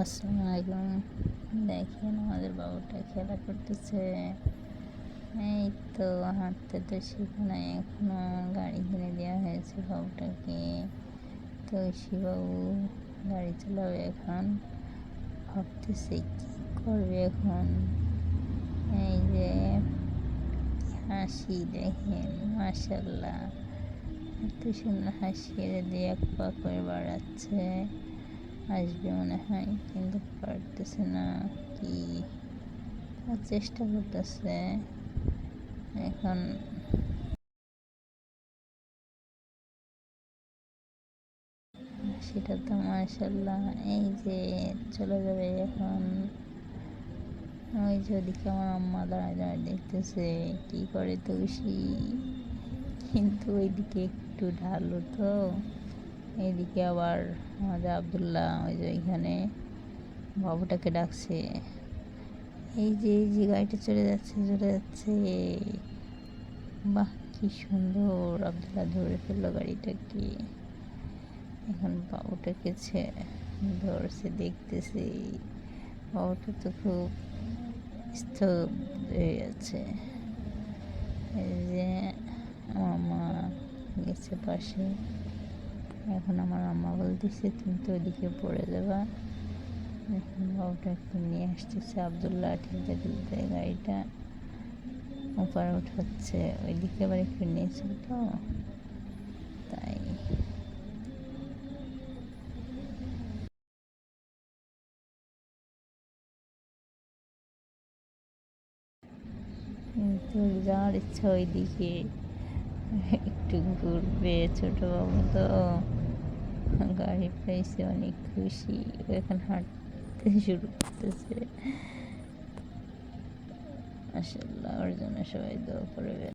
আসসালামু আলাইকুম। দেখেন আমাদের বাবুটা খেলা করতেছে। এই তো হাঁটতে তো শিখে নাই এখনো, গাড়ি কিনে দেওয়া হয়েছে বাবুটাকে। তো শিবাবু গাড়ি চালাবে এখন, ভাবতেছে কি করবে এখন। এই যে হাসি দেখেন, মাশাল্লাহ এত সুন্দর হাসি দিয়ে এক পা করে বাড়াচ্ছে। আসবে মনে হয় কিন্তু পারতেছে না, কি চেষ্টা করতেছে এখন। সেটা তো মাশাল্লাহ, এই যে চলে যাবে এখন। ওই যে ওদিকে আমার আম্মা দাঁড়ায় দাঁড়ায় দেখতেছে কি করে তুলসী, কিন্তু ওইদিকে একটু ঢালু তো, এইদিকে আবার আমাদের আবদুল্লাহ ওই যে ওইখানে বাবুটাকে ডাকছে। এই যে গাড়িটা চলে যাচ্ছে চলে যাচ্ছে। বাহ কি সুন্দর, আবদুল্লাহ ধরে ফেললো গাড়িটাকে। এখন বাবুটাকে ধরছে, দেখতেছি বাবুটা তো খুব স্তব্ধ হয়ে আছে। এই যে আমার মা গেছে পাশে, এখন আমার আম্মা বলতেছে তুমি তো ওইদিকে পড়ে যাবা। এখন বাবুটাকে নিয়ে আসতেছে আবদুল্লাহ, ঠেলতে ঠেলতে গাড়িটা ওপারে উঠাচ্ছে। ওইদিকে আবার একটু নিয়েছিল তো, তাই। তোর যাওয়ার ইচ্ছা ওইদিকে, একটু ঘুরবে, ছোট বাবু তো গাড়ি পাইছে, অনেক খুশি। এখন হাঁটতে শুরু করতেছে। মাশাআল্লাহ, ওর জন্য সবাই দোয়া করবে।